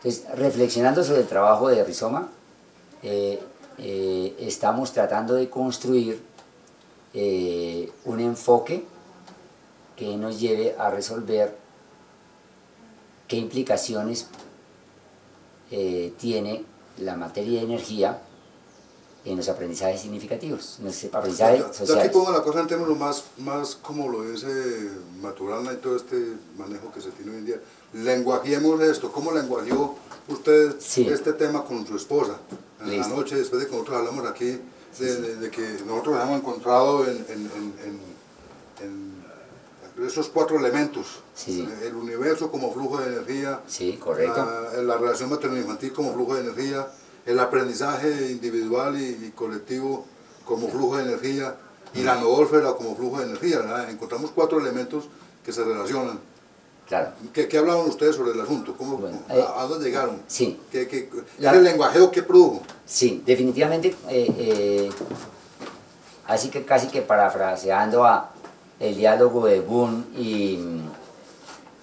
Entonces, reflexionando sobre el trabajo de Rizoma, estamos tratando de construir un enfoque que nos lleve a resolver qué implicaciones tiene la materia de energía en los aprendizajes significativos, en los aprendizajes Yo sociales. aquí pongo la cosa en términos más como lo dice Maturana y todo este manejo que se tiene hoy en día. Lenguajeemos esto. ¿Cómo lenguajeó usted este tema con su esposa? En la noche, después de que nosotros hablamos aquí, de que nosotros hemos encontrado en esos 4 elementos, el universo como flujo de energía, la relación materno-infantil como flujo de energía, el aprendizaje individual y colectivo como flujo de energía y la noósfera como flujo de energía, ¿verdad? Encontramos 4 elementos que se relacionan. Claro. ¿Qué hablaban ustedes sobre el asunto? ¿A dónde llegaron? Sí. ¿El lenguajeo qué produjo? Sí, definitivamente, así que casi que parafraseando a el diálogo de Boone y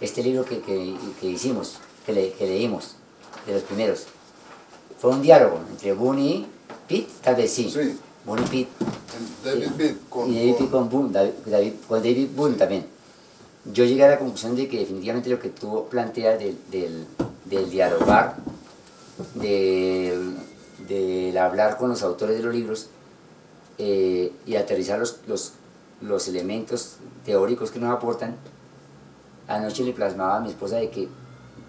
este libro que hicimos, que leímos, de los primeros, fue un diálogo entre Boone y Pitt, tal vez sí. Boone y Pitt. David Pitt con Boone, con David Boone también. Yo llegué a la conclusión de que definitivamente lo que tú planteas del dialogar, del hablar con los autores de los libros y aterrizar los elementos teóricos que nos aportan, anoche le plasmaba a mi esposa de que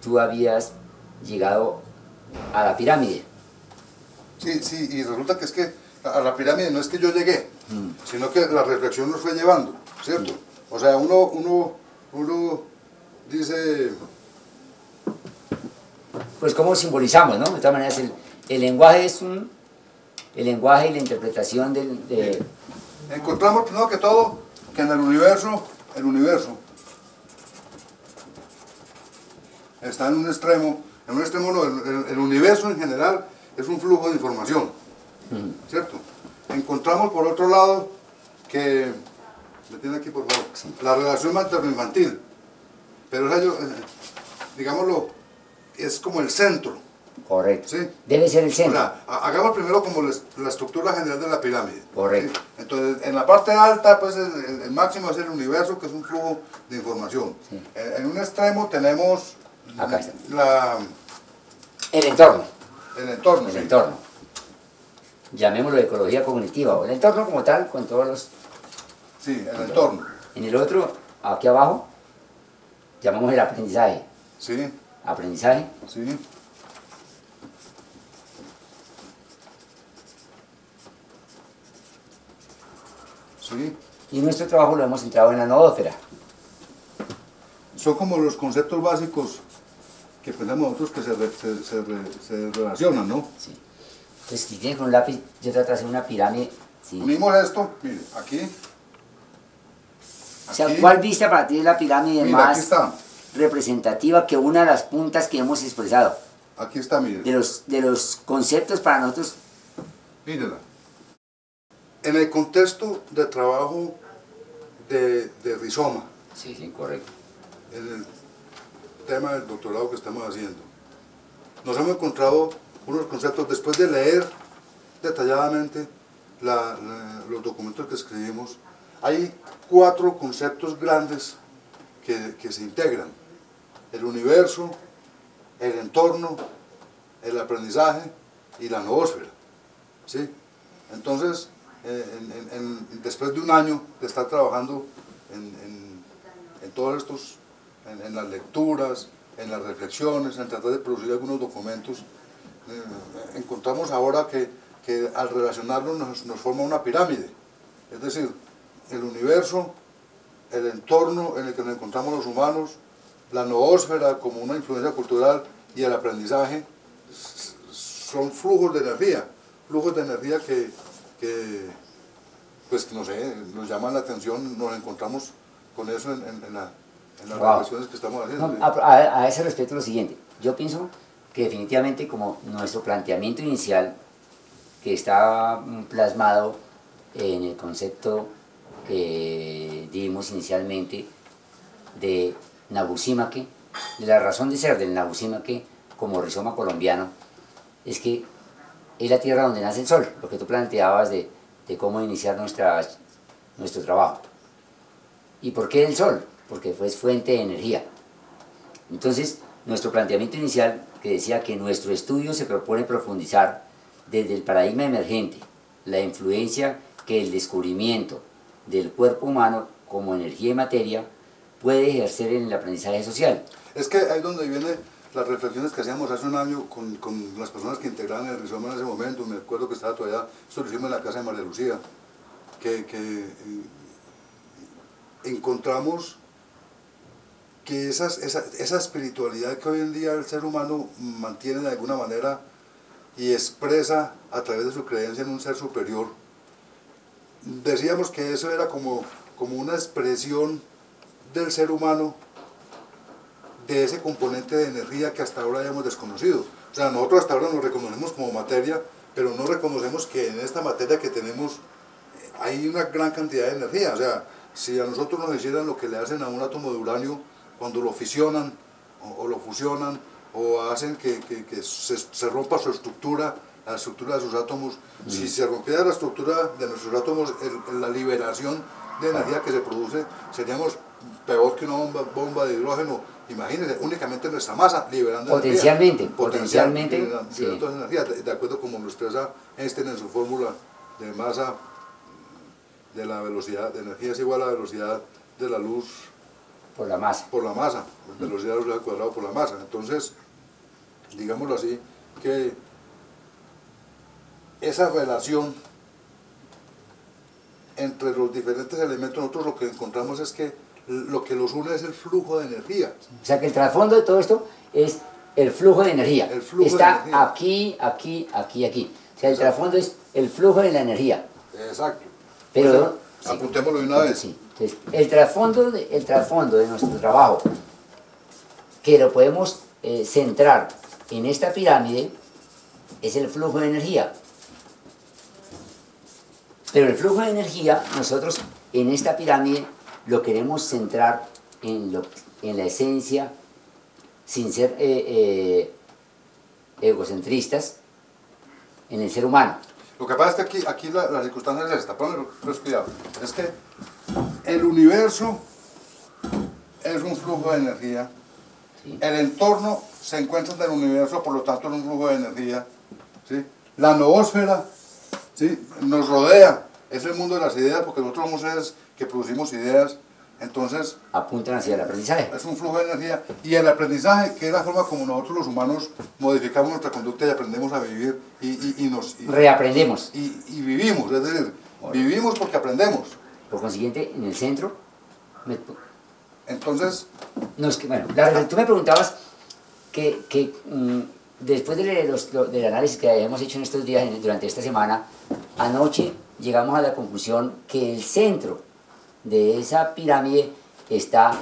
tú habías llegado a la pirámide. Sí, y resulta que es que a la pirámide no es que yo llegué, sino que la reflexión nos fue llevando, ¿cierto? O sea, uno dice... Pues cómo simbolizamos, ¿no? De todas maneras, el lenguaje es el lenguaje y la interpretación Encontramos primero que todo que en el universo está en un extremo no, el universo en general es un flujo de información, ¿cierto? Encontramos por otro lado que, me tiene aquí por favor, la relación materno-infantil, pero esa digámoslo, es como el centro. Correcto. ¿Sí? Debe ser el centro. O sea, hagamos primero como la estructura general de la pirámide. Correcto. ¿Sí? Entonces, en la parte alta, pues el máximo es el universo, que es un flujo de información. Sí. En un extremo tenemos acá está. El entorno. El entorno. El entorno. Llamémoslo ecología cognitiva, o el entorno como tal, con todos los... Sí, el entorno. En el otro, aquí abajo, llamamos el aprendizaje. Sí. Aprendizaje. Sí. Sí. Y nuestro trabajo lo hemos centrado en la noósfera. Son como los conceptos básicos que pensamos nosotros que se relacionan, ¿no? Sí. Entonces, si tienes con un lápiz, yo trato de hacer una pirámide. Sí. Unimos esto, mire, aquí. O sea, ¿cuál vista para ti es la pirámide más está representativa que una de las puntas que hemos expresado? Aquí está, mire. De los conceptos para nosotros. Mírela. En el contexto de trabajo de Rizoma. Sí, correcto. En el tema del doctorado que estamos haciendo, nos hemos encontrado unos conceptos, después de leer detalladamente los documentos que escribimos, hay 4 conceptos grandes que se integran: el universo, el entorno, el aprendizaje y la noósfera, ¿sí? Entonces, después de un año de estar trabajando en todos estos, en las lecturas, en las reflexiones, en tratar de producir algunos documentos, encontramos ahora que al relacionarlos nos forma una pirámide. Es decir, el universo, el entorno en el que nos encontramos los humanos, la noósfera como una influencia cultural y el aprendizaje son flujos de energía que pues no sé, nos llaman la atención, nos encontramos con eso en las reflexiones que estamos haciendo. No, a ese respecto lo siguiente, yo pienso que definitivamente como nuestro planteamiento inicial, que está plasmado en el concepto que dimos inicialmente de Nabusimake, de la razón de ser del Nabusimake, como rizoma colombiano, es que es la tierra donde nace el sol, lo que tú planteabas de cómo iniciar nuestro trabajo. ¿Y por qué el sol? Porque fue fuente de energía. Entonces, nuestro planteamiento inicial, que decía que nuestro estudio se propone profundizar desde el paradigma emergente, la influencia que el descubrimiento del cuerpo humano como energía y materia puede ejercer en el aprendizaje social. Es que ahí es donde vienen las reflexiones que hacíamos hace un año con las personas que integraban el rizoma en ese momento. Me acuerdo que estaba todavía, esto lo hicimos en la casa de María Lucía, que encontramos que esa espiritualidad que hoy en día el ser humano mantiene de alguna manera y expresa a través de su creencia en un ser superior, decíamos que eso era como una expresión del ser humano, de ese componente de energía que hasta ahora hayamos desconocido. O sea, nosotros hasta ahora nos reconocemos como materia, pero no reconocemos que en esta materia que tenemos hay una gran cantidad de energía. O sea, si a nosotros nos hicieran lo que le hacen a un átomo de uranio cuando lo fisionan o lo fusionan, o hacen que se rompa su estructura, la estructura de sus átomos, si se rompiera la estructura de nuestros átomos, la liberación de energía que se produce, seríamos peor que una bomba de hidrógeno. Imagínense, únicamente nuestra masa liberando potencialmente, energía. Potencialmente, liberando energía, de acuerdo como lo expresa Einstein en su fórmula de masa, de la velocidad de energía es igual a la velocidad de la luz por la masa. Velocidad de la luz al cuadrado por la masa. Entonces, digámoslo así, que esa relación entre los diferentes elementos, nosotros lo que encontramos es que lo que los une es el flujo de energía. O sea que el trasfondo de todo esto es el flujo de energía. El flujo está de energía. aquí. O sea, el trasfondo es el flujo de la energía. Exacto. Pero, sí, apuntémoslo de una vez. Sí. Entonces, el trasfondo de nuestro trabajo, que lo podemos centrar en esta pirámide, es el flujo de energía. Pero el flujo de energía, nosotros en esta pirámide lo queremos centrar en la esencia, sin ser egocentristas, en el ser humano. Lo que pasa es que aquí la circunstancia es esta, ponle cuidado, es que el universo es un flujo de energía, ¿sí? El entorno se encuentra en el universo, por lo tanto es un flujo de energía, ¿sí? La noósfera, ¿sí?, nos rodea, es el mundo de las ideas, porque nosotros somos seres que producimos ideas, entonces apuntan hacia el aprendizaje. Es un flujo de energía, y el aprendizaje, que es la forma como nosotros los humanos modificamos nuestra conducta y aprendemos a vivir y reaprendemos y vivimos, es decir, vivimos porque aprendemos. Por consiguiente, en el centro entonces bueno, tú me preguntabas que después del análisis que hemos hecho en estos días, durante esta semana, anoche llegamos a la conclusión que el centro de esa pirámide está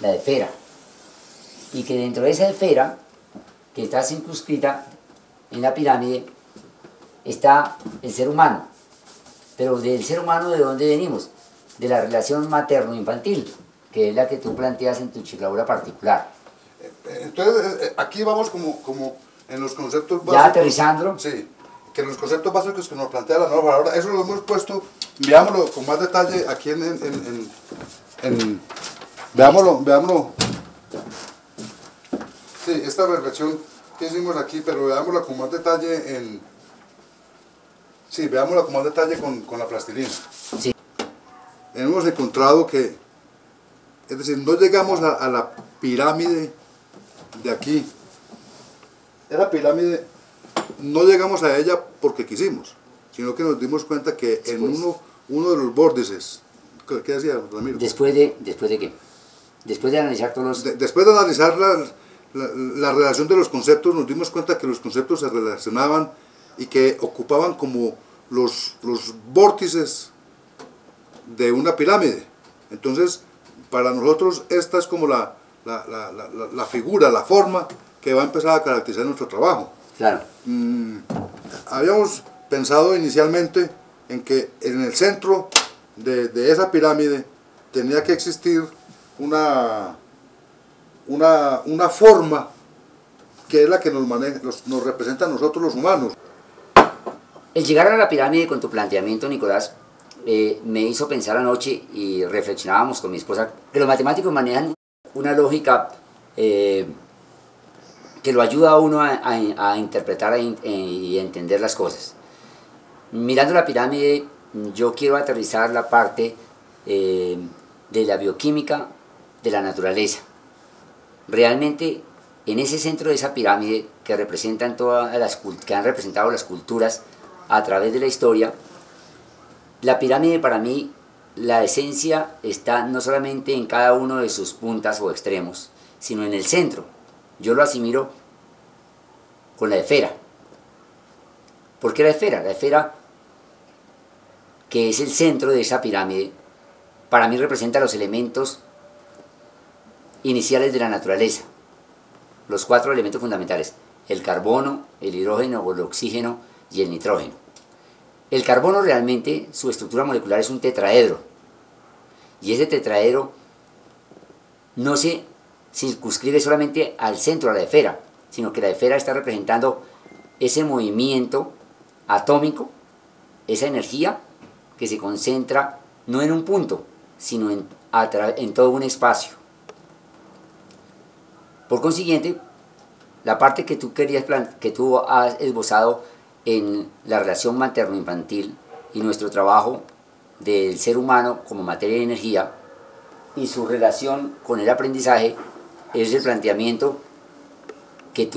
la esfera, y que dentro de esa esfera, que está circunscrita en la pirámide, está el ser humano. Pero del ser humano, ¿de dónde venimos? De la relación materno-infantil, que es la que tú planteas en tu chifladura particular. Entonces, aquí vamos como en los conceptos básicos. Ya aterrizando. Sí, que en los conceptos básicos que nos plantea la nueva palabra, eso lo hemos puesto, veámoslo con más detalle aquí veámoslo. Sí, esta reflexión que hicimos aquí, pero veámosla con más detalle sí, veámosla con más detalle con la plastilina. Sí. Hemos encontrado que, es decir, no llegamos a la pirámide de aquí. Esa pirámide no llegamos a ella porque quisimos, sino que nos dimos cuenta que en uno de los vórtices, ¿qué decía Ramiro? ¿Después de qué? Después de analizar todos los... Después de analizar la relación de los conceptos, nos dimos cuenta que los conceptos se relacionaban y que ocupaban como los vórtices de una pirámide. Entonces, para nosotros esta es como la figura, la forma que va a empezar a caracterizar nuestro trabajo. Claro. Habíamos pensado inicialmente en que en el centro de esa pirámide tenía que existir una forma que es la que nos representa a nosotros los humanos. El llegar a la pirámide con tu planteamiento, Nicolás, me hizo pensar anoche y reflexionábamos con mi esposa que los matemáticos manejan una lógica que lo ayuda a uno a interpretar y entender las cosas. Mirando la pirámide, yo quiero aterrizar la parte de la bioquímica de la naturaleza. Realmente, en ese centro de esa pirámide que han representado las culturas a través de la historia, la pirámide para mí, la esencia está no solamente en cada uno de sus puntas o extremos, sino en el centro. Yo lo asimilo con la esfera. ¿Por qué la esfera? La esfera, que es el centro de esa pirámide, para mí representa los elementos iniciales de la naturaleza. Los 4 elementos fundamentales: el carbono, el hidrógeno o el oxígeno y el nitrógeno. El carbono realmente, su estructura molecular es un tetraedro. Y ese tetraedro no se circunscribe solamente al centro, a la esfera, sino que la esfera está representando ese movimiento atómico, esa energía que se concentra no en un punto, sino en todo un espacio. Por consiguiente, la parte que tú has esbozado en la relación materno-infantil y nuestro trabajo del ser humano como materia y energía y su relación con el aprendizaje es el planteamiento que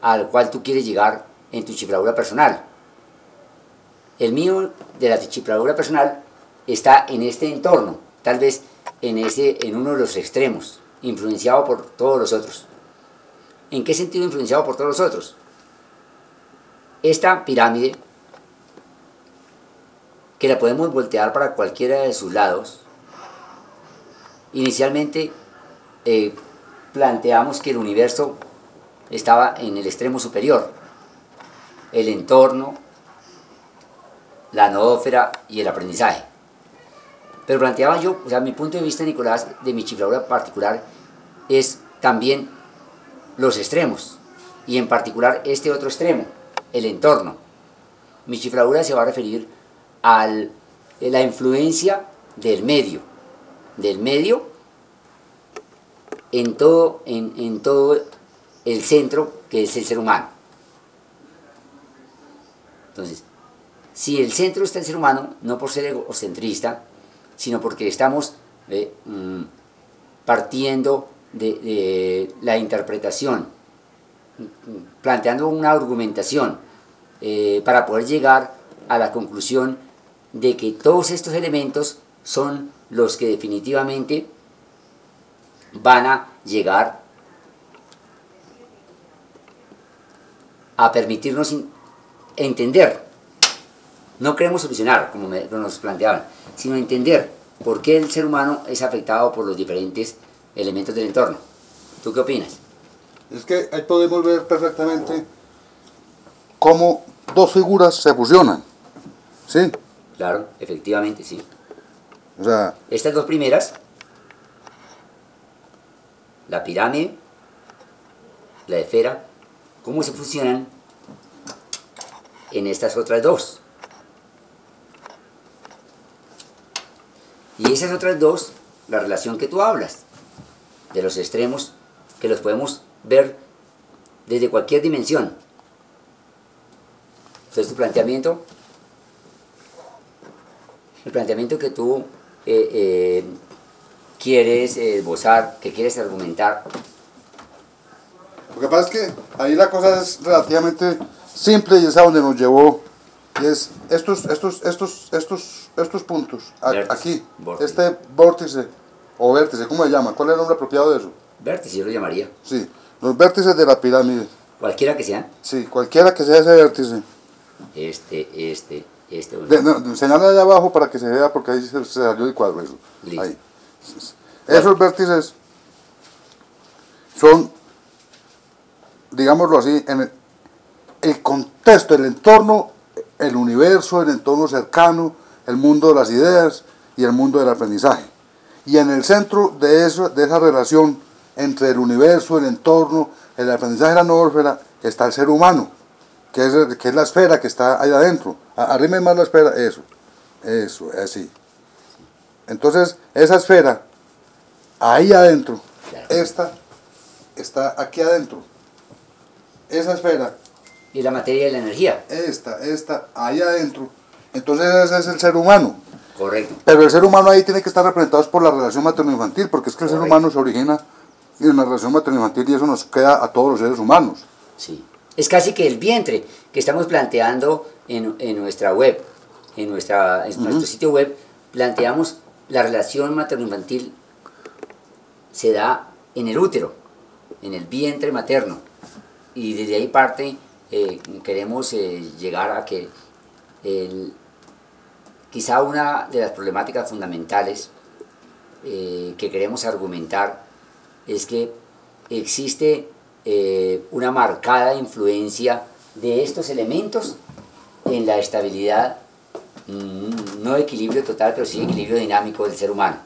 al cual tú quieres llegar en tu chifladura personal. El mío, de la chifladura personal, está en este entorno, tal vez en uno de los extremos, influenciado por todos los otros. ¿En qué sentido influenciado por todos los otros? Esta pirámide, que la podemos voltear para cualquiera de sus lados, inicialmente planteamos que el universo estaba en el extremo superior, el entorno, la noósfera y el aprendizaje. Pero planteaba yo, mi punto de vista, Nicolás, de mi chifladura particular, es también los extremos, y en particular este otro extremo, el entorno. Mi chifladura se va a referir a la influencia del medio en todo el centro, que es el ser humano. Entonces, si el centro está el ser humano, no por ser egocentrista, sino porque estamos partiendo de la interpretación, planteando una argumentación para poder llegar a la conclusión de que todos estos elementos son los que definitivamente van a llegar a permitirnos entender. No queremos solucionar, como nos planteaban, sino entender por qué el ser humano es afectado por los diferentes elementos del entorno. ¿Tú qué opinas? Es que ahí podemos ver perfectamente cómo dos figuras se fusionan, ¿sí? Claro, efectivamente, sí. O sea, estas dos primeras, la pirámide, la esfera, ¿cómo se fusionan en estas otras dos? Y esas otras dos, la relación que tú hablas, de los extremos, que los podemos ver desde cualquier dimensión. Entonces tu planteamiento, el planteamiento que tú quieres esbozar, que quieres argumentar. Lo que pasa es que ahí la cosa es relativamente simple y es a donde nos llevó. Y es estos puntos, Vértice, aquí, vórtice. este vórtice o vértice, ¿cómo se llama? ¿Cuál es el nombre apropiado de eso? Vértice, yo lo llamaría. Sí, los vértices de la pirámide. Cualquiera que sean. Sí, cualquiera que sea ese vértice. Señala allá abajo para que se vea, porque ahí se salió el cuadro. Eso. Listo. Ahí. Esos vértices son, digámoslo así, en el contexto, el entorno, el universo, el entorno cercano, el mundo de las ideas y el mundo del aprendizaje. Y en el centro de esa relación entre el universo, el entorno, en el aprendizaje de la noósfera está el ser humano, que es la esfera que está ahí adentro. Arrime más la esfera, eso, así. Entonces, esa esfera, ahí adentro, esta está aquí adentro. Esa esfera. Y la materia y la energía. Esta, ahí adentro. Entonces ese es el ser humano. Correcto. Pero el ser humano ahí tiene que estar representado por la relación materno-infantil, porque es que el ser humano se origina en la relación materno-infantil y eso nos queda a todos los seres humanos. Sí. Es casi que el vientre que estamos planteando en nuestra web, en nuestro sitio web, planteamos la relación materno-infantil se da en el útero, en el vientre materno. Y desde ahí parte, queremos llegar a que quizá una de las problemáticas fundamentales que queremos argumentar es que existe una marcada influencia de estos elementos en la estabilidad, no equilibrio total, pero sí equilibrio dinámico del ser humano.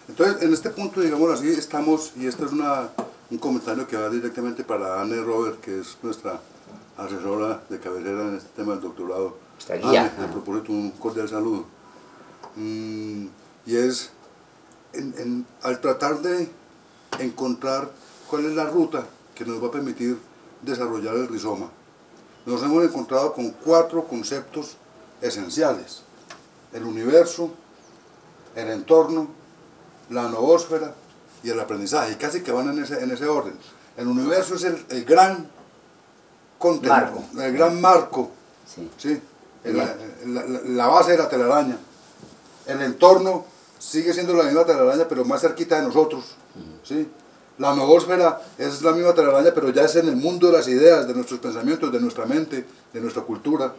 Entonces, en este punto, digamos así, estamos, y esto es un comentario que va directamente para Anne Robert, que es nuestra asesora de cabecera en este tema del doctorado. Nuestra guía. Le propósito un cordial saludo. Y es, al tratar de encontrar cuál es la ruta que nos va a permitir desarrollar el rizoma, nos hemos encontrado con 4 conceptos esenciales: el universo, el entorno, la noósfera y el aprendizaje, y casi que van en ese orden. El universo es el gran contenido, el gran marco, ¿sí? La base de la telaraña. El entorno sigue siendo la misma telaraña, pero más cerquita de nosotros, ¿sí? La noósfera es la misma telaraña, pero ya es en el mundo de las ideas, de nuestros pensamientos, de nuestra mente, de nuestra cultura.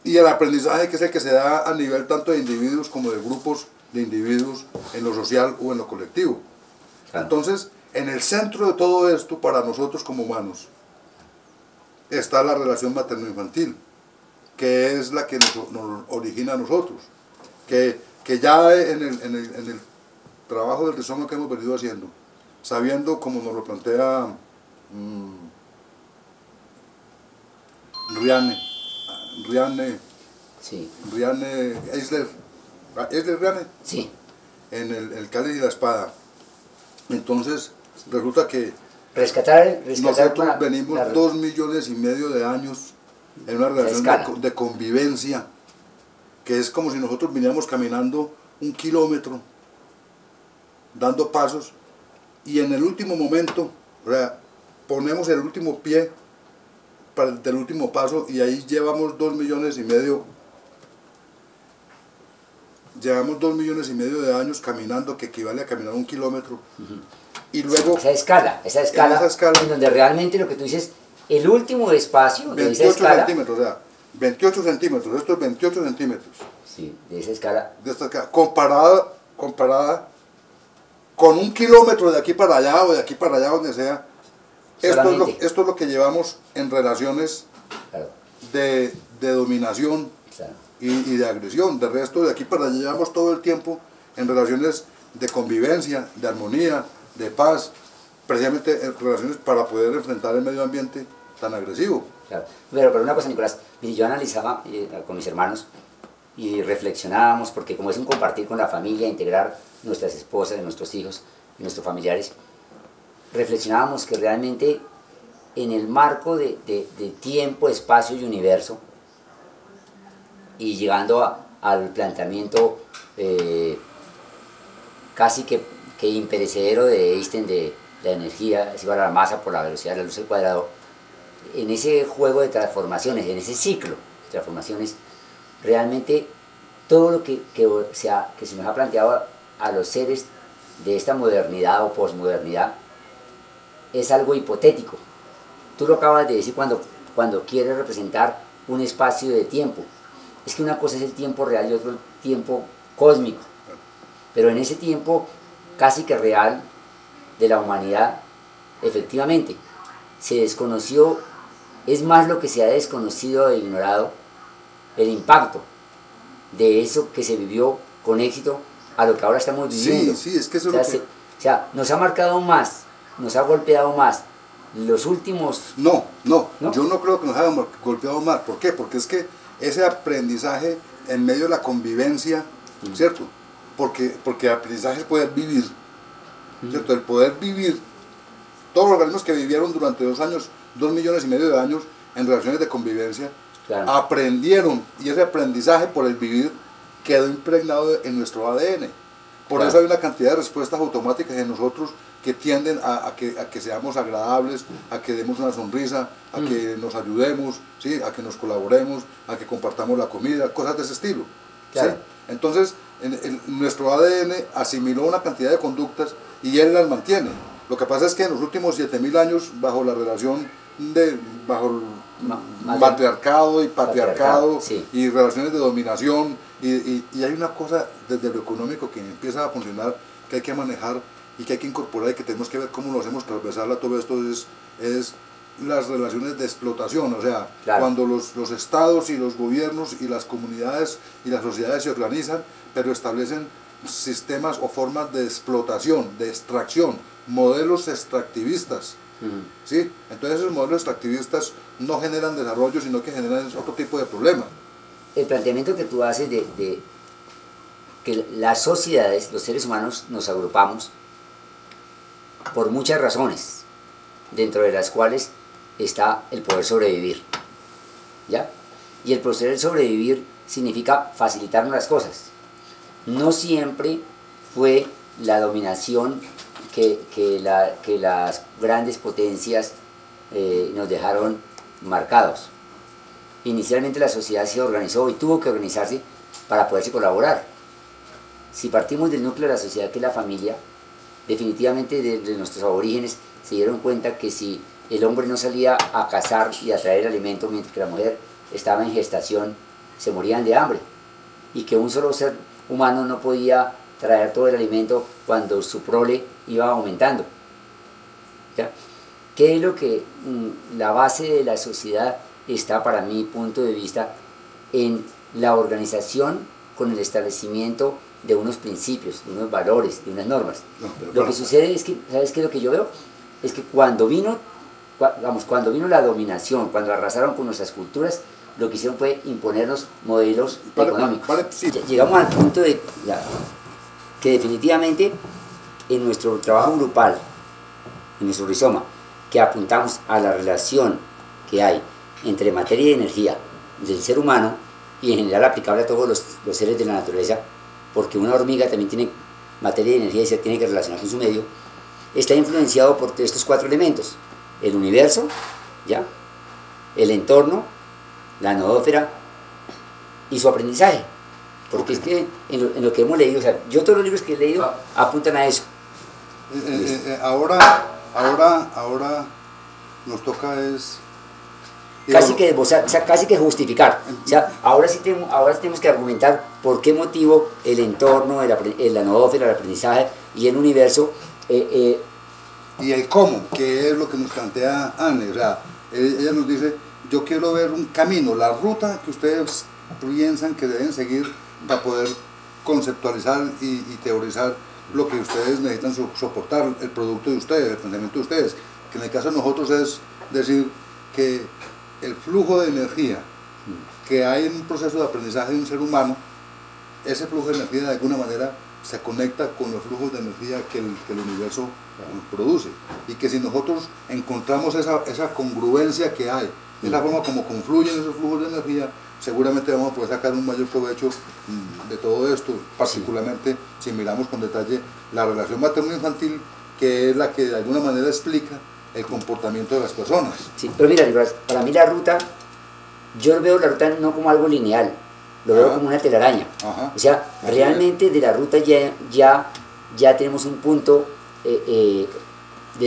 Y el aprendizaje, que es el que se da a nivel tanto de individuos como de grupos de individuos, en lo social o en lo colectivo. Entonces, en el centro de todo esto, para nosotros como humanos, está la relación materno-infantil, que es la que nos origina a nosotros, que ya en el trabajo del rizoma que hemos venido haciendo, sabiendo, como nos lo plantea Riane Eisler, Riane, sí, en el cáliz y la espada. Entonces, resulta que nosotros venimos 2,5 millones de años en una relación de convivencia, que es como si nosotros viniéramos caminando 1 kilómetro, dando pasos, y en el último momento, o sea, ponemos el último pie del último paso, y ahí llevamos 2,5 millones. Llevamos 2,5 millones de años caminando, que equivale a caminar 1 kilómetro. Y luego esa escala en donde realmente lo que tú dices, el último espacio de 28 esa escala, centímetros, o sea, 28 centímetros, esto es 28 centímetros. Sí, de esa escala. De esta escala, comparada con 1 kilómetro de aquí para allá o de aquí para allá, donde sea. Esto es lo que llevamos en relaciones, claro, de dominación, claro, y de agresión. De resto, de aquí para allá llevamos todo el tiempo en relaciones de convivencia, de armonía, de paz, precisamente en relaciones para poder enfrentar el medio ambiente tan agresivo. Claro. Pero una cosa, Nicolás, yo analizaba con mis hermanos y reflexionábamos, porque como es un compartir con la familia, integrar nuestras esposas, nuestros hijos, nuestros familiares, reflexionábamos que realmente en el marco de tiempo, espacio y universo, y llegando al planteamiento casi que imperecedero de Einstein de la energía es igual a la masa por la velocidad de la luz al cuadrado, en ese juego de transformaciones, en ese ciclo de transformaciones, realmente todo lo que se nos ha planteado a los seres de esta modernidad o posmodernidad es algo hipotético. Tú lo acabas de decir cuando quieres representar un espacio de tiempo. Es que una cosa es el tiempo real y otro el tiempo cósmico. Pero en ese tiempo casi que real de la humanidad, efectivamente, se desconoció, es más lo que se ha desconocido e ignorado, el impacto de eso que se vivió con éxito a lo que ahora estamos viviendo. Sí, es que eso es lo que... O sea, nos ha marcado más, nos ha golpeado más los últimos... No, ¿No? yo no creo que nos hayamos golpeado más. ¿Por qué? Porque es que ese aprendizaje en medio de la convivencia, ¿cierto? Porque el aprendizaje es poder vivir, ¿cierto? El poder vivir, todos los organismos que vivieron durante 2 años, 2,5 millones de años en relaciones de convivencia, Claro. aprendieron, y ese aprendizaje por el vivir quedó impregnado en nuestro ADN. Por Claro. eso hay una cantidad de respuestas automáticas en nosotros que tienden a que seamos agradables, a que demos una sonrisa, a que nos ayudemos, ¿sí? A que nos colaboremos, a que compartamos la comida, cosas de ese estilo. Claro. ¿Sí? Entonces, nuestro ADN asimiló una cantidad de conductas y él las mantiene. Lo que pasa es que en los últimos 7,000 años, bajo la relación bajo el matriarcado y patriarcado, sí. y relaciones de dominación, y hay una cosa desde lo económico que empieza a funcionar, que hay que manejar y que hay que incorporar y que tenemos que ver cómo lo hacemos transversal a todo esto, es las relaciones de explotación. O sea, claro. Cuando los estados y los gobiernos y las comunidades y las sociedades se organizan, pero establecen sistemas o formas de explotación, de extracción, modelos extractivistas. ¿Sí? Entonces esos modelos extractivistas no generan desarrollo, sino que generan otro tipo de problemas. El planteamiento que tú haces de que las sociedades, los seres humanos, nos agrupamos por muchas razones, dentro de las cuales está el poder sobrevivir, ¿ya? Y el poder sobrevivir significa facilitarnos las cosas. No siempre fue la dominación que las grandes potencias nos dejaron marcados. Inicialmente la sociedad se organizó y tuvo que organizarse para poderse colaborar. Si partimos del núcleo de la sociedad, que es la familia, definitivamente desde nuestros aborígenes se dieron cuenta que si el hombre no salía a cazar y a traer alimento mientras que la mujer estaba en gestación, se morían de hambre, y que un solo ser humano no podía traer todo el alimento cuando su prole iba aumentando. ¿Ya? ¿Qué es lo que la base de la sociedad está, para mi punto de vista, en la organización con el establecimiento de unos principios, de unos valores, de unas normas? Lo que sucede es que, ¿sabes qué es lo que yo veo? Es que cuando vino la dominación, cuando arrasaron con nuestras culturas, lo que hicieron fue imponernos modelos económicos. Sí. Llegamos al punto de que definitivamente en nuestro trabajo grupal, en nuestro rizoma, que apuntamos a la relación que hay entre materia y energía del ser humano, y en general aplicable a todos los seres de la naturaleza, porque una hormiga también tiene materia y energía y se tiene que relacionar con su medio, está influenciado por estos 4 elementos: el universo, ¿ya?, el entorno, la noósfera y su aprendizaje. Porque es que en lo que hemos leído, o sea, yo todos los libros que he leído apuntan a eso. Ahora nos toca es... Casi que esbozar, o sea, casi que justificar. O sea, ahora sí tenemos que argumentar por qué motivo el entorno, la noósfera, el aprendizaje y el universo... y el cómo, que es lo que nos plantea Anne. O sea, ella nos dice, yo quiero ver un camino, la ruta que ustedes piensan que deben seguir para poder conceptualizar y teorizar lo que ustedes necesitan soportar, el producto de ustedes, el pensamiento de ustedes, que en el caso de nosotros es decir que el flujo de energía que hay en un proceso de aprendizaje de un ser humano, ese flujo de energía de alguna manera se conecta con los flujos de energía que el universo produce, y que si nosotros encontramos esa congruencia que hay, esa forma como confluyen esos flujos de energía, seguramente vamos a poder sacar un mayor provecho de todo esto, particularmente si miramos con detalle la relación materno-infantil, que es la que de alguna manera explica el comportamiento de las personas. Sí, pero mira, Nicolás, para mí la ruta, yo veo la ruta no como algo lineal, lo veo como una telaraña. O sea, realmente de la ruta ya tenemos un punto de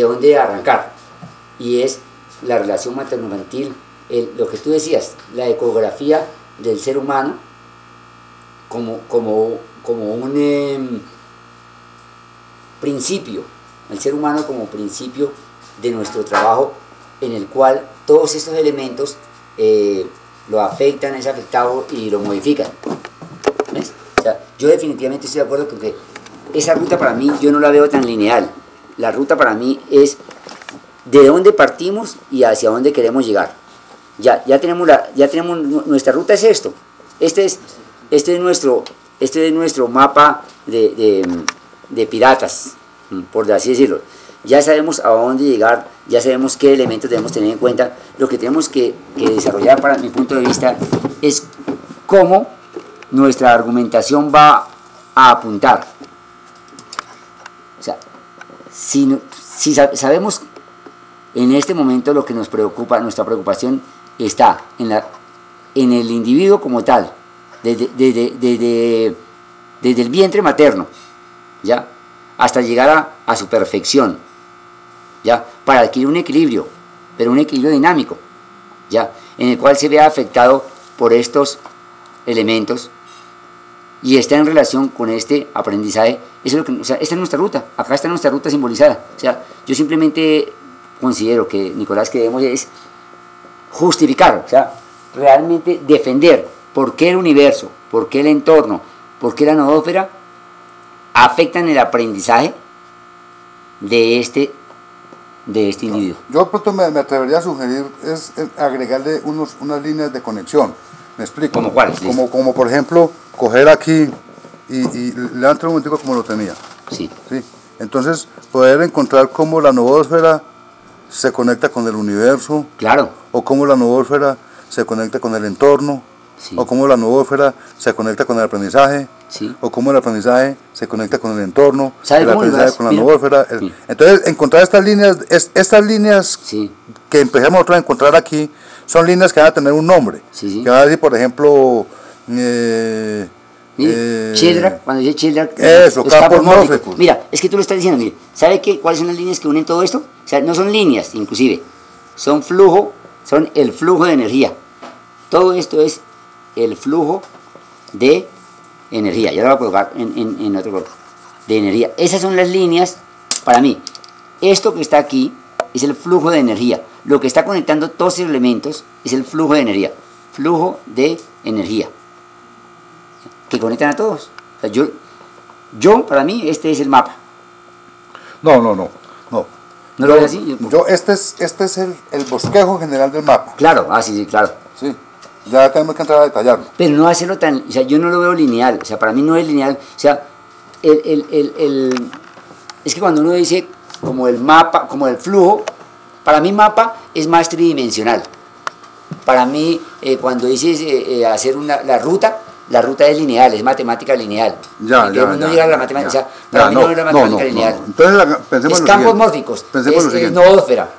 donde arrancar, y es la relación materno-infantil, lo que tú decías, la ecografía del ser humano como un principio, el ser humano como principio de nuestro trabajo, en el cual todos estos elementos lo afectan, es afectado y lo modifican. ¿Ves? O sea, yo definitivamente estoy de acuerdo con que esa ruta para mí yo no la veo tan lineal. La ruta para mí es de dónde partimos y hacia dónde queremos llegar. Ya tenemos nuestra ruta es esto. Este es nuestro mapa de piratas, por así decirlo. Ya sabemos a dónde llegar, ya sabemos qué elementos debemos tener en cuenta. Lo que tenemos que desarrollar, para mi punto de vista, es cómo nuestra argumentación va a apuntar. O sea, si sabemos en este momento lo que nos preocupa, nuestra preocupación está en el individuo como tal, desde el vientre materno, ¿ya? Hasta llegar a su perfección, ¿ya? Para adquirir un equilibrio, pero un equilibrio dinámico, ¿ya? En el cual se vea afectado por estos elementos y está en relación con este aprendizaje. Eso es lo que, o sea, esta es nuestra ruta, acá está nuestra ruta simbolizada. O sea, yo simplemente considero que, Nicolás, que debemos es justificar, o sea, realmente defender por qué el universo, por qué el entorno, por qué la noósfera afectan el aprendizaje de este individuo. Yo pronto me atrevería a sugerir es agregarle unas líneas de conexión. ¿Me explico? ¿Cómo cuáles? Como por ejemplo, coger aquí y levantar un momentico como lo tenía. Sí. ¿Sí? Entonces, poder encontrar cómo la noósfera se conecta con el universo. Claro. O cómo la noósfera se conecta con el entorno. Sí. O cómo la noósfera se conecta con el aprendizaje. Sí. O cómo el aprendizaje se conecta con el entorno. ¿Sabe el cómo aprendizaje con la Mira. noósfera. Sí. Entonces, encontrar estas líneas Sí. que empecemos nosotros a encontrar aquí, son líneas que van a tener un nombre. Sí, sí. Que van a decir, por ejemplo, Children, cuando dice Children, eso, los campos campos mórficos. mórficos. Mira, es que tú lo estás diciendo, mire, ¿sabe cuáles son las líneas que unen todo esto? O sea, no son líneas, inclusive, son el flujo de energía. Todo esto es el flujo de energía. Ya lo voy a colocar en otro color. De energía. Esas son las líneas, para mí. Esto que está aquí es el flujo de energía. Lo que está conectando todos esos elementos es el flujo de energía. Flujo de energía. Que conectan a todos. O sea, yo, para mí, este es el mapa. No. ¿No lo ves así? Este es el bosquejo general del mapa. Claro, sí, claro. Sí. Ya tenemos que entrar a detallarlo. Pero no hacerlo tan, o sea, yo no lo veo lineal, o sea, para mí no es lineal, o sea, es que cuando uno dice como el mapa, como el flujo, para mí mapa es más tridimensional. Para mí, cuando dices hacer la ruta es lineal, es matemática lineal. Ya. No llega a la matemática, o sea, para mí no es la matemática lineal. No. Entonces, pensemos es en lo campos siguiente. mórficos, Pensemos en lo es siguiente. noósfera.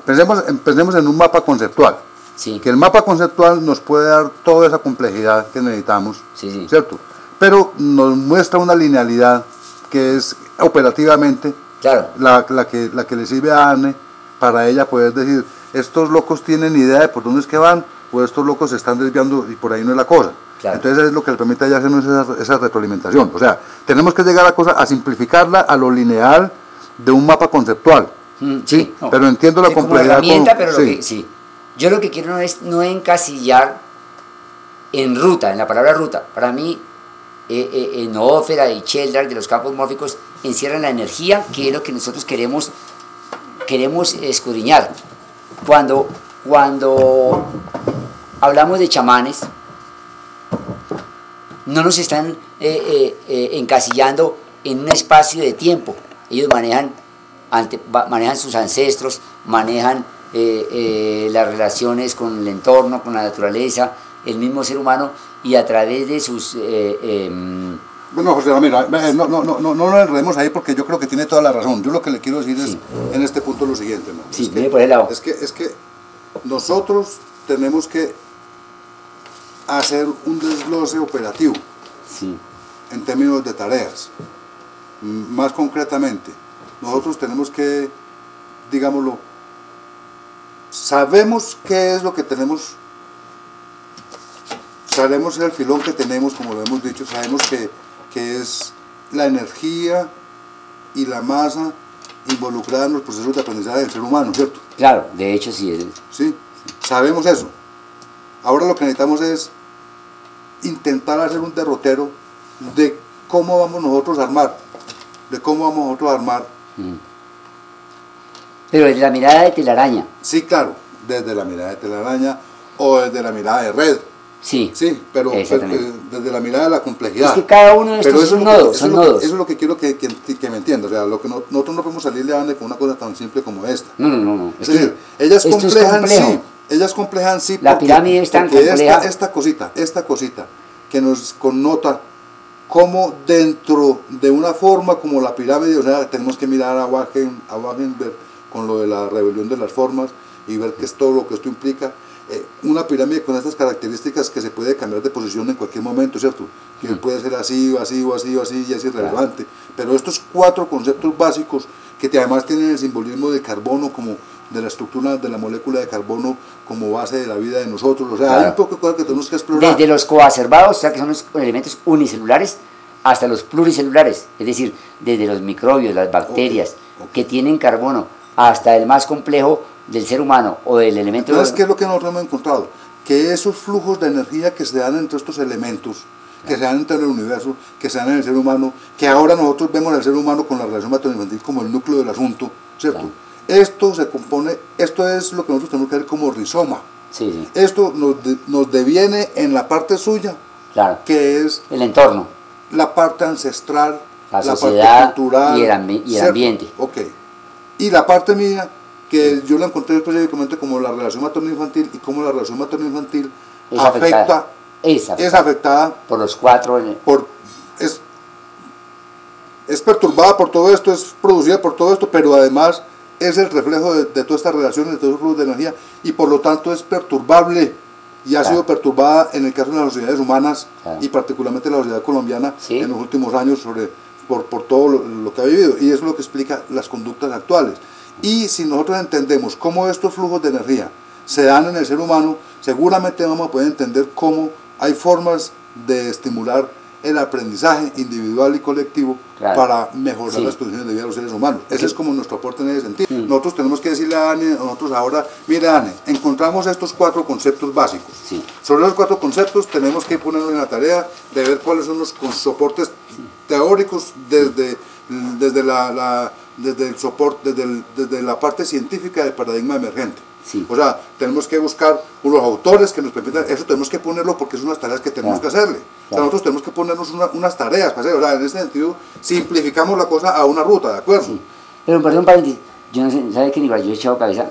Pensemos en un mapa conceptual. Sí. Que el mapa conceptual nos puede dar toda esa complejidad que necesitamos, Sí. ¿cierto? Pero nos muestra una linealidad que es operativamente Claro. la que le sirve a Anne para ella poder decir, estos locos tienen idea de por dónde es que van, o estos locos se están desviando y por ahí no es la cosa. Claro. Entonces es lo que le permite a ella hacernos esa retroalimentación. O sea, tenemos que llegar a simplificarla a lo lineal de un mapa conceptual. Sí, no. Pero entiendo la Sí, como complejidad. herramienta, pero yo lo que quiero no encasillar en ruta, en la palabra ruta. Para mí, noósfera y Sheldar de los campos mórficos encierran la energía, que es lo que nosotros queremos escudriñar. Cuando hablamos de chamanes, no nos están encasillando en un espacio de tiempo. Ellos manejan sus ancestros, manejan las relaciones con el entorno, con la naturaleza, el mismo ser humano, y a través de sus... Bueno, José, mira, no nos enredemos ahí porque yo creo que tiene toda la razón. Yo lo que le quiero decir es, en este punto, lo siguiente, ¿no? Sí, viene por el lado. Es que nosotros tenemos que hacer un desglose operativo en términos de tareas. Más concretamente, nosotros tenemos que, digámoslo, sabemos qué es lo que tenemos, sabemos el filón que tenemos, como lo hemos dicho, sabemos que es la energía y la masa involucrada en los procesos de aprendizaje del ser humano, ¿cierto? Claro, de hecho sí. Sí, sabemos eso. Ahora lo que necesitamos es intentar hacer un derrotero de cómo vamos nosotros a armar, Pero desde la mirada de telaraña. Sí, claro, desde la mirada de telaraña o desde la mirada de red. Sí, pero desde la mirada de la complejidad. Es que cada uno de estos son nodos. Eso es lo que quiero que me entienda. O sea, nosotros no podemos salirle a con una cosa tan simple como esta. No. Es decir, ellas complejan, sí. Ellas complejan, sí. La pirámide es tan compleja. Esta cosita que nos connota como dentro de una forma como la pirámide, o sea, tenemos que mirar a Wagenberg con lo de la rebelión de las formas y ver qué es todo lo que esto implica. Una pirámide con estas características que se puede cambiar de posición en cualquier momento, ¿cierto? Que puede ser así, y es irrelevante. Pero estos 4 conceptos básicos que además tienen el simbolismo de carbono, como de la estructura de la molécula de carbono como base de la vida de nosotros, o sea, hay un poco de cosas que tenemos que explorar. Desde los coacervados, o sea, que son los elementos unicelulares, hasta los pluricelulares, es decir, desde los microbios, las bacterias, que tienen carbono, hasta el más complejo del ser humano o del elemento... Entonces, ¿qué es lo que nosotros hemos encontrado? Que esos flujos de energía que se dan entre estos elementos, que se dan entre el universo, que se dan en el ser humano, que ahora nosotros vemos al ser humano con la relación materno-infantil como el núcleo del asunto, ¿cierto? Esto se compone, esto es lo que nosotros tenemos que ver como rizoma. Sí. Esto nos deviene en la parte suya, que es el entorno, la parte ancestral, la sociedad, parte cultural y el ambiente. Y la parte mía, que yo la encontré específicamente como la relación materno-infantil, y como la relación materno-infantil es afectada por los 4. Es perturbada por todo esto, es producida por todo esto, pero además es el reflejo de todas estas relaciones, de todos los flujos de energía, y por lo tanto es perturbable, y ha sido perturbada en el caso de las sociedades humanas, y particularmente la sociedad colombiana, en los últimos años, por todo lo que ha vivido, y eso es lo que explica las conductas actuales. Y si nosotros entendemos cómo estos flujos de energía se dan en el ser humano, seguramente vamos a poder entender cómo hay formas de estimular el aprendizaje individual y colectivo para mejorar las condiciones de vida de los seres humanos. Ese es como nuestro aporte en ese sentido. Nosotros tenemos que decirle a Dani, nosotros ahora, mire Dani, encontramos estos 4 conceptos básicos. Sobre los 4 conceptos tenemos que ponernos en la tarea de ver cuáles son los soportes teóricos desde el soporte, desde la parte científica del paradigma emergente. O sea, tenemos que buscar unos autores que nos permitan, eso tenemos que ponerlo porque son unas tareas que tenemos que hacerle. O sea, nosotros tenemos que ponernos unas tareas para hacer, o sea, en ese sentido simplificamos la cosa a una ruta, ¿de acuerdo? Pero perdón, paréntesis, yo no sé, ¿sabe que ni para yo he echado cabeza?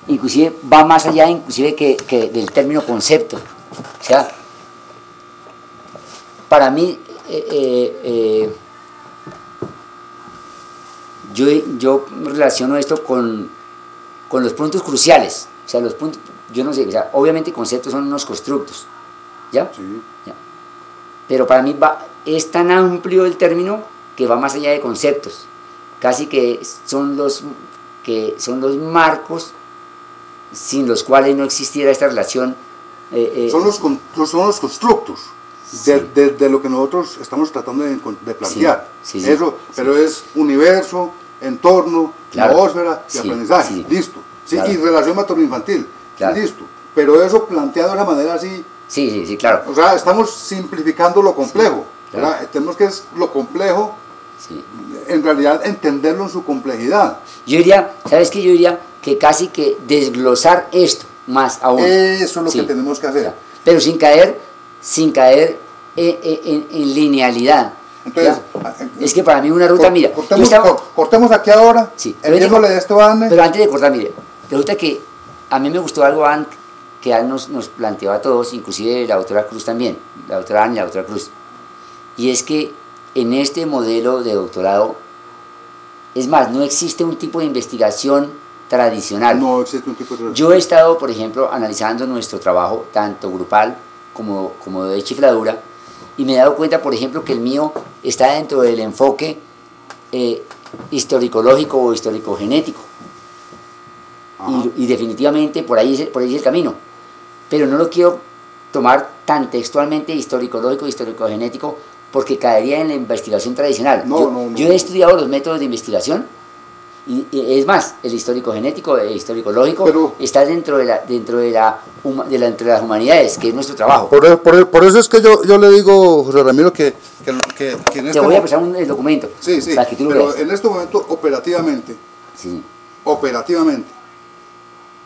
Inclusive va más allá inclusive que del término concepto. O sea, para mí, yo relaciono esto con los puntos cruciales, o sea, los puntos, yo no sé, o sea, obviamente conceptos son unos constructos, ¿ya? ¿Ya? Pero para mí es tan amplio el término que va más allá de conceptos, casi que son los marcos sin los cuales no existiera esta relación. Son los constructos de lo que nosotros estamos tratando de plantear. Eso, pero es universo, entorno, atmósfera y aprendizaje, listo. Y relación materno-infantil, listo. Pero eso planteado de una manera así. Sí, claro. O sea, estamos simplificando lo complejo. Tenemos que es lo complejo, en realidad entenderlo en su complejidad. Yo diría, ¿sabes qué? Yo diría que casi que desglosar esto más aún. Eso es lo que tenemos que hacer. Pero sin caer en linealidad. Entonces, es que para mí una ruta, mira, cortemos aquí ahora, enviéndole de esto a Anne. Pero antes de cortar, mire, resulta que a mí me gustó algo que Anne nos planteó a todos, inclusive la doctora Cruz también, la doctora Anne y la doctora Cruz, y es que en este modelo de doctorado, es más, no existe un tipo de investigación tradicional. No existe un tipo de tradicional. Yo he estado, por ejemplo, analizando nuestro trabajo, tanto grupal como de chifladura, y me he dado cuenta, por ejemplo, que el mío está dentro del enfoque historicológico o histórico-genético. Y definitivamente por ahí es el camino. Pero no lo quiero tomar tan textualmente histórico-lógico, histórico-genético, porque caería en la investigación tradicional. Yo he estudiado los métodos de investigación, y es más, el histórico-genético, el histórico-lógico está dentro de las humanidades, que es nuestro trabajo. Por eso es que yo le digo, José Ramiro, que en este... Te voy a pasar el documento. Sí, para que tú lo pero veas. En este momento, operativamente, operativamente.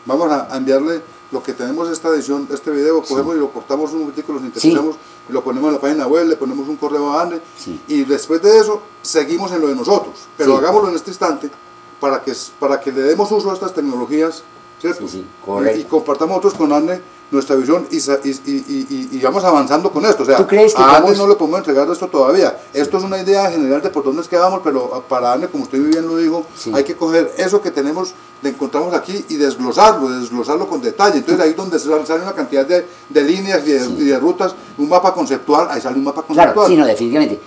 Vamos a enviarle lo que tenemos esta edición, este video, cogemos y lo cortamos un momentico, lo sintetizamos y lo ponemos en la página web, le ponemos un correo a Anne y después de eso seguimos en lo de nosotros, pero hagámoslo en este instante para que le demos uso a estas tecnologías, ¿cierto? Y compartamos nosotros con Anne nuestra visión y vamos avanzando con esto. O sea, ¿tú crees que a Anne no le podemos entregar esto todavía. Esto es una idea general de por dónde es que vamos, pero para Anne, como usted bien lo dijo, hay que coger eso que tenemos, le encontramos aquí y desglosarlo con detalle. Entonces ahí donde sale una cantidad de líneas y de rutas, un mapa conceptual, ahí sale un mapa conceptual. Claro, sí, no, definitivamente.